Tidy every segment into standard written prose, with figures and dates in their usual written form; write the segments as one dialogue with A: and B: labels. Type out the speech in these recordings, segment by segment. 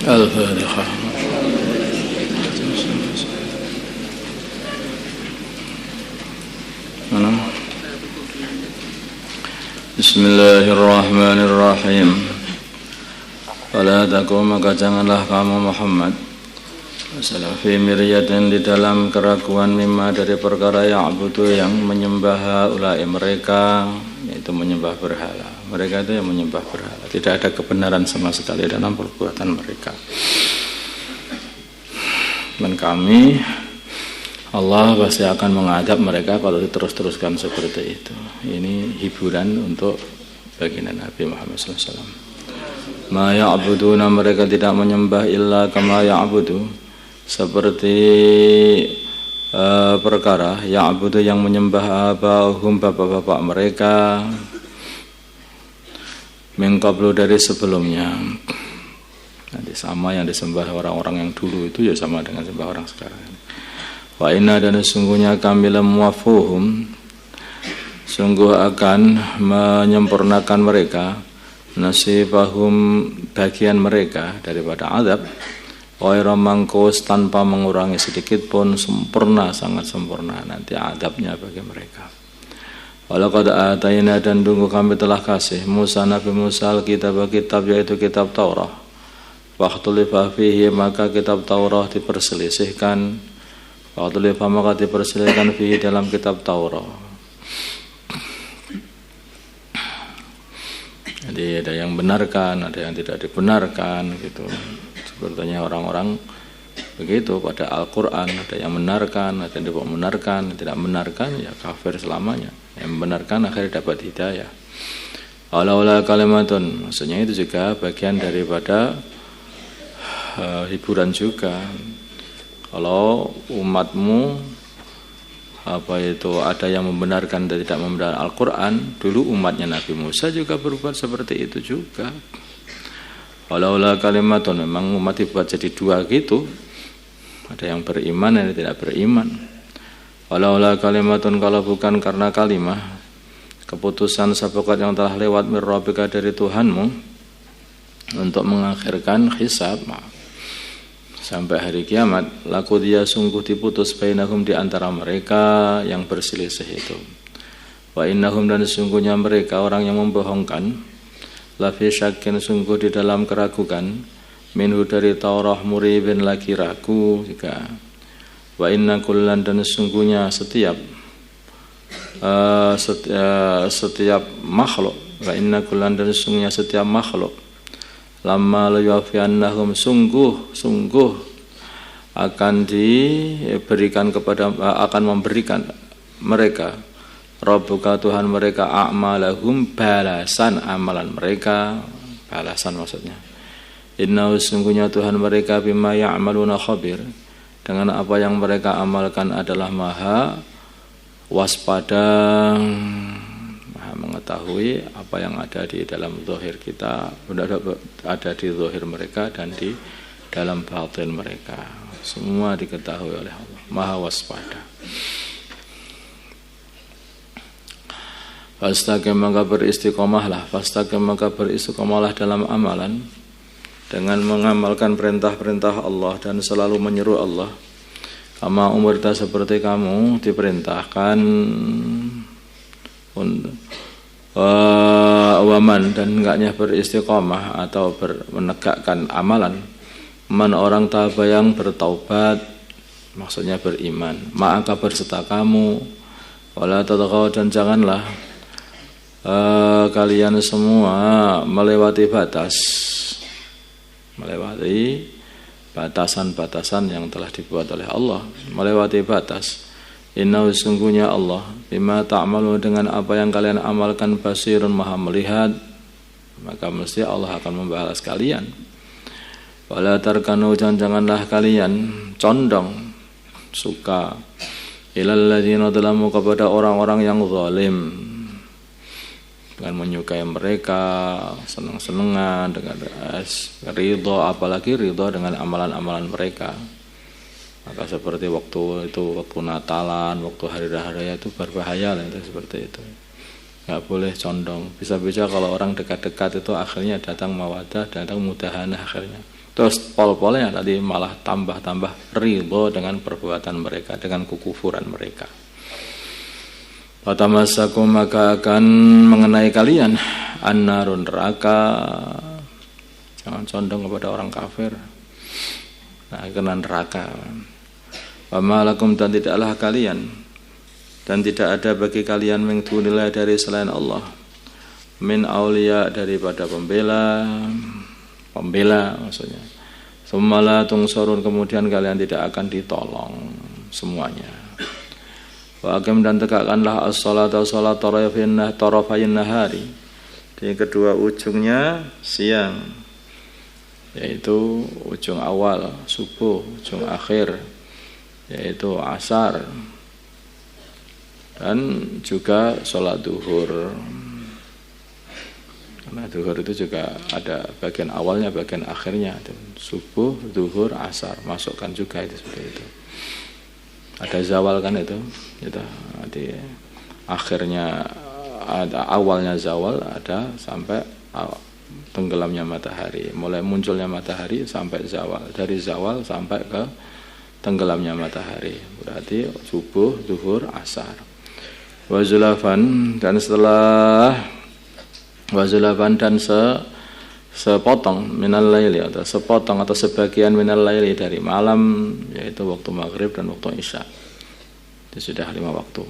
A: الفاتحة. Bismillahirrahmanirrahim. Fala takum, maka janganlah kamu Muhammad fi miryatin, di dalam keraguan, mimma, dari perkara ya'budu, yang menyembah ulai mereka, yaitu menyembah berhala. Mereka itu yang menyembah berhala. Tidak ada kebenaran sama sekali dalam perbuatan mereka. Dan kami, Allah pasti akan mengadab mereka kalau diterus-teruskan seperti itu. Ini hiburan untuk baginda Nabi Muhammad SAW. Ma ya'buduna, mereka tidak menyembah illa kama ya'budu, seperti perkara ya'budu, yang menyembah abahum, bapak-bapak mereka, min qablu, dari sebelumnya. Nanti sama yang disembah orang-orang yang dulu itu ya sama dengan sembah orang sekarang. Wa inna, dan sesungguhnya kami lamuwafuhum, sungguh akan menyempurnakan mereka, nasibahum, bagian mereka daripada azab, ghairu mangkus, tanpa mengurangi sedikit pun, sempurna, sangat sempurna nanti azabnya bagi mereka. Walaqad atayna, dan tunggu kami telah kasih Musa, Nabi Musa, kitab, yaitu kitab Taurat. Waqtulifa fihi, maka kitab Taurat diperselisihkan. Waqtulifa, maka diperselisihkan fihi, dalam kitab Taurat. Jadi ada yang benarkan, ada yang tidak dibenarkan gitu. Sepertinya orang-orang begitu pada Al-Quran, ada yang benarkan, ada yang tidak membenarkan, tidak membenarkan ya kafir selamanya. Yang membenarkan akhirnya dapat hidayah. Ala kalimatun, maksudnya itu juga bagian daripada hiburan juga. Kalau umatmu ada yang membenarkan dan tidak membenarkan Al-Quran, dulu umatnya Nabi Musa juga berbuat seperti itu juga. Walaula kalimatun, memang umat dibuat jadi dua gitu, ada yang beriman dan tidak beriman. Walaula kalimatun, kalau bukan karena kalimah, keputusan sabaqat, yang telah lewat, mir rabbika, dari Tuhanmu, untuk mengakhirkan hisab sampai hari kiamat, laku dia sungguh diputus bainahum, di antara mereka yang berselisih itu. Wa innahum, dan sesungguhnya mereka orang yang membohongkan, lafi syakin, sungguh di dalam keraguan, minhu, dari Taurah, muribin, lagi ragu juga. Wa inna kullan, dan sesungguhnya setiap makhluk, wa inna kullan, dan sesungguhnya setiap makhluk, lamma layuafiyannahum, sungguh akan diberikan kepada, akan memberikan mereka, Rabbuka, Tuhan mereka, a'malahum, balasan amalan mereka, balasan maksudnya. Innahu, sungguhnya Tuhan mereka, bima ya'maluna khabir, dengan apa yang mereka amalkan adalah maha waspada, maha mengetahui apa yang ada di dalam zahir kita, ada di zahir mereka dan di dalam batin mereka, semua diketahui oleh Allah, maha waspada. Fastaqim, maka beristiqomahlah, dalam amalan, dengan mengamalkan perintah-perintah Allah dan selalu menyeru Allah. Kama umirta, seperti kamu diperintahkan. Waman, dan hendaknya beristiqomah atau menegakkan amalan. Man, orang taba, yang bertaubat, maksudnya beriman. Maka berserta kamu. Wala tadghaw, dan janganlah kalian semua melewati batasan-batasan yang telah dibuat oleh Allah, melewati batas. Innahu, sungguhnya Allah, bima ta'malu, dengan apa yang kalian amalkan, basirun, maha melihat, maka mesti Allah akan membalas kalian. Wala tarkanu, janganlah kalian condong, suka, ilal ladzina zalamu, kepada orang-orang yang zalim, dengan menyukai mereka, senang-senangan, dengan ridho, apalagi ridho dengan amalan-amalan mereka. Maka seperti waktu Natalan, waktu hari raya itu berbahaya lah, itu seperti itu. Nggak boleh condong. Bisa-bisa kalau orang dekat-dekat itu akhirnya datang mawaddah, datang mudahanah akhirnya. Terus pol-polnya tadi malah tambah-tambah ridho dengan perbuatan mereka, dengan kekufuran mereka. Fatamasakum maka akan mengenai kalian an-narun neraka. Jangan condong kepada orang kafir. Nah, kena neraka. Wa malakum dan tidaklah kalian dan tidak ada bagi kalian min dunillah dari selain Allah min auliya daripada pembela maksudnya. Sumala tungsorun kemudian kalian tidak akan ditolong semuanya. Wa aqim dan tegakkanlah as-salata salat tarafayn nahari di kedua ujungnya siang, yaitu ujung awal subuh, ujung akhir yaitu asar, dan juga sholat duhur. Karena duhur itu juga ada bagian awalnya, bagian akhirnya. Subuh, duhur, asar, masukkan juga itu seperti itu. Ada zawal kan itu. Di akhirnya ada awalnya zawal, ada sampai tenggelamnya matahari. Mulai munculnya matahari sampai zawal. Dari zawal sampai ke tenggelamnya matahari. Berarti subuh, duhur, asar. Wazulafan dan setelah wazulafan dan sepotong minal laili atau sepotong atau sebagian minal laili dari malam, yaitu waktu maghrib dan waktu isya. Itu sudah 5 waktu.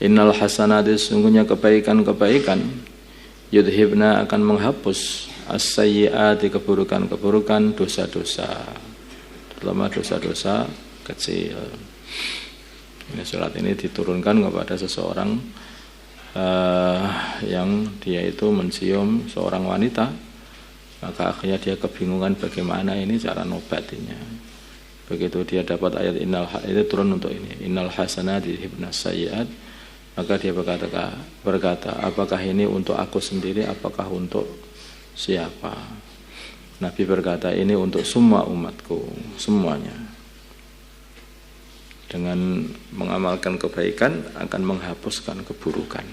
A: Innal hasanati sungguhnya kebaikan-kebaikan yudhibna akan menghapus as-sayyiati keburukan-keburukan, dosa-dosa, terutama dosa-dosa kecil. Ini surat ini diturunkan kepada seseorang yang dia itu mencium seorang wanita, maka akhirnya dia kebingungan bagaimana ini cara nobatinya. Begitu dia dapat ayat itu turun untuk ini, innal hasanati yudhibnas sayyiat, maka dia berkata, apakah ini untuk aku sendiri, apakah untuk siapa? Nabi berkata, ini untuk semua umatku, semuanya. Dengan mengamalkan kebaikan akan menghapuskan keburukan.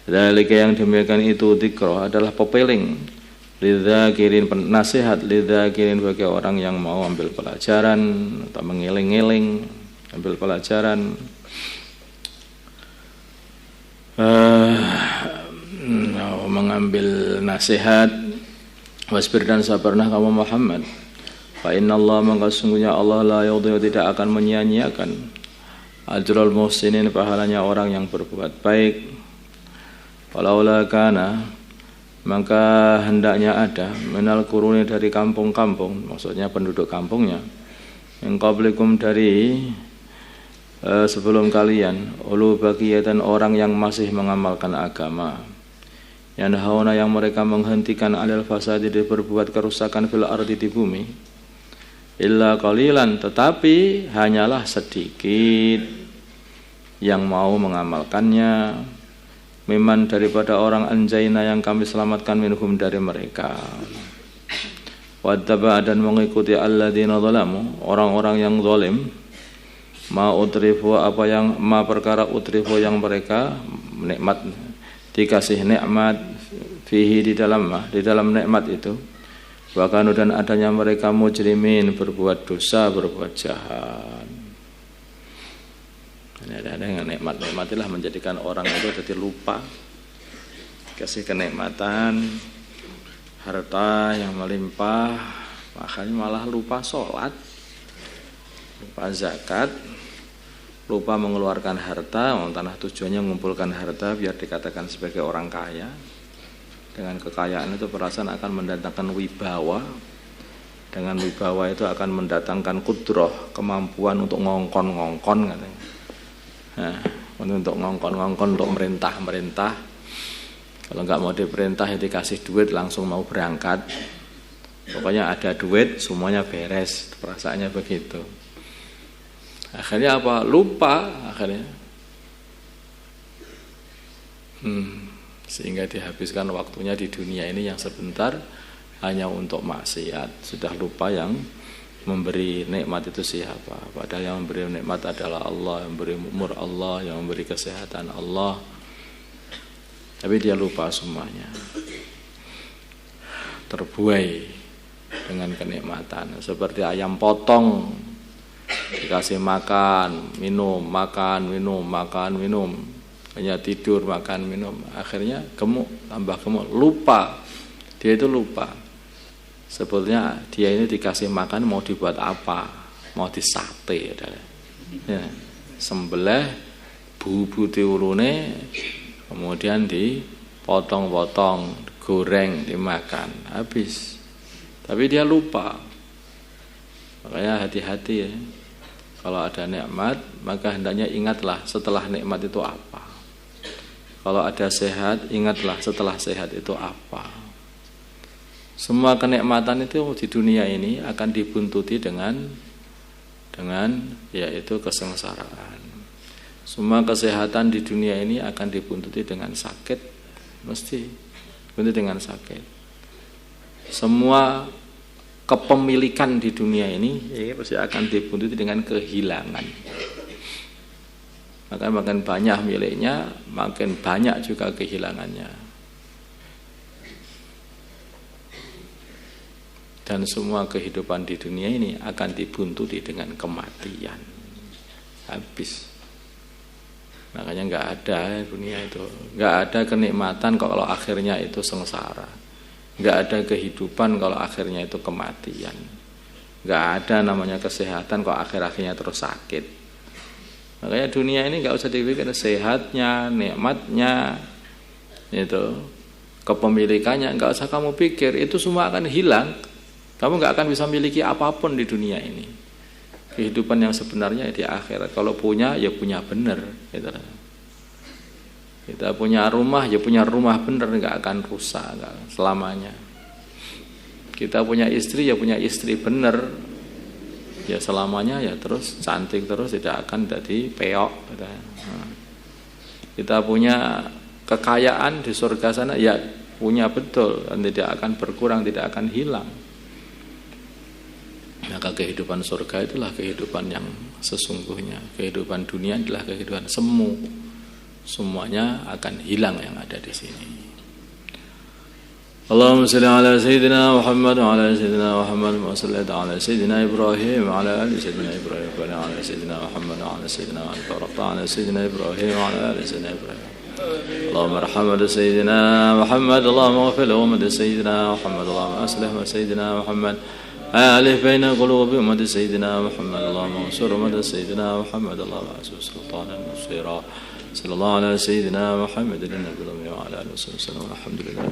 A: Dzalika yang demikian itu dzikra adalah pepeling, lidzakirin nasihat, lidzakirin bagi orang yang mau ambil pelajaran atau mengiling-iling ambil pelajaran. Mengambil nasihat. Wasbir dan sabarlah kamu Muhammad. Fa innallaha maka sungguhnya Allah la yudhi'u tidak akan menyia-nyiakan ajrul muhsinin pahalanya orang yang berbuat baik. Walaula kana maka hendaknya ada minal quruni dari kampung-kampung, maksudnya penduduk kampungnya, min qablikum dari sebelum kalian, ulu baqiyatan orang yang masih mengamalkan agama, yanhauna yang mereka menghentikan alal fasadi di berbuat kerusakan fil ardi di bumi, illa qalilan tetapi hanyalah sedikit yang mau mengamalkannya, miman daripada orang anjaina yang kami selamatkan minhum dari mereka, wattaba dan mengikuti alladzina zalamu orang-orang yang zalim, ma utrifu apa yang ma perkara utrifu yang mereka nikmat dikasih nikmat fihi di dalam nikmat itu, wakanu dan adanya mereka mujrimin berbuat dosa, berbuat jahat. Ada yang nikmat-nikmatilah menjadikan orang itu jadi lupa, kasih kenikmatan, harta yang melimpah, makanya malah lupa sholat, lupa zakat, lupa mengeluarkan harta. Tanah tujuannya mengumpulkan harta biar dikatakan sebagai orang kaya. Dengan kekayaan itu perasaan akan mendatangkan wibawa. Dengan wibawa itu akan mendatangkan kudroh, kemampuan untuk ngongkon-ngongkon katanya. Nah, untuk ngongkon-ngongkon, untuk merintah. Kalau nggak mau diperintah ya dikasih duit langsung mau berangkat. Pokoknya ada duit semuanya beres, perasaannya begitu. Akhirnya apa? Lupa akhirnya. Sehingga dihabiskan waktunya di dunia ini yang sebentar hanya untuk maksiat. Sudah lupa yang memberi nikmat itu siapa. Padahal yang memberi nikmat adalah Allah, yang memberi umur Allah, yang memberi kesehatan Allah. Tapi dia lupa semuanya. Terbuai dengan kenikmatan. Seperti ayam potong, dikasih makan, minum, hanya tidur, makan, minum, akhirnya gemuk, tambah gemuk, lupa. Dia itu lupa. Sebetulnya dia ini dikasih makan mau dibuat apa? Mau disate, ya. Sembelih, bubu diurune, kemudian dipotong-potong, goreng, dimakan, habis. Tapi dia lupa. Makanya hati-hati ya. Kalau ada nikmat, maka hendaknya ingatlah setelah nikmat itu apa. Kalau ada sehat, ingatlah setelah sehat itu apa. Semua kenikmatan itu di dunia ini akan dibuntuti dengan yaitu kesengsaraan. Semua kesehatan di dunia ini akan dibuntuti dengan sakit, mesti dibuntuti dengan sakit. Semua kepemilikan di dunia ini pasti akan dibuntuti dengan kehilangan. Maka makin banyak miliknya, makin banyak juga kehilangannya. Dan semua kehidupan di dunia ini akan dibuntuti dengan kematian. Habis. Makanya enggak ada dunia itu, enggak ada kenikmatan kalau akhirnya itu sengsara. Enggak ada kehidupan kalau akhirnya itu kematian. Enggak ada namanya kesehatan kalau akhir-akhirnya terus sakit. Makanya dunia ini enggak usah dipikir sehatnya, nikmatnya, itu kepemilikannya enggak usah kamu pikir, itu semua akan hilang. Kamu enggak akan bisa miliki apapun di dunia ini. Kehidupan yang sebenarnya di akhirat. Kalau punya ya punya benar, gitu. Kita punya rumah, ya punya rumah benar, enggak akan rusak enggak selamanya. Kita punya istri, ya punya istri benar, ya selamanya ya terus cantik terus, tidak akan jadi peok. Kita punya kekayaan di surga sana, ya punya betul, dan tidak akan berkurang, tidak akan hilang. Maka kehidupan surga itulah kehidupan yang sesungguhnya. Kehidupan dunia adalah kehidupan semu. Semuanya akan hilang yang ada di sini. Allahumma shalli ala sayyidina Muhammad wa ala sayyidina Muhammad wa sallallahu ala sayyidina Ibrahim wa ala ali sayyidina Ibrahim wa ala sayyidina Muhammad wa ala sayyidina Muhammad wa ala sayyidina Ibrahim wa ala ali sayyidina Ibrahim. Allahumma arham sayyidina Muhammad, Allahumma ighfir lahu sayyidina Muhammad, Allahumma aslih sayyidina Muhammad. ألف بين قلوب أمة سيدنا محمد، اللهم انصر أمة سيدنا محمد، اللهم أعز سلطانا نصيرا. صلى الله على سيدنا محمد النبي وعلى آله وصحبه وسلم، والحمد لله.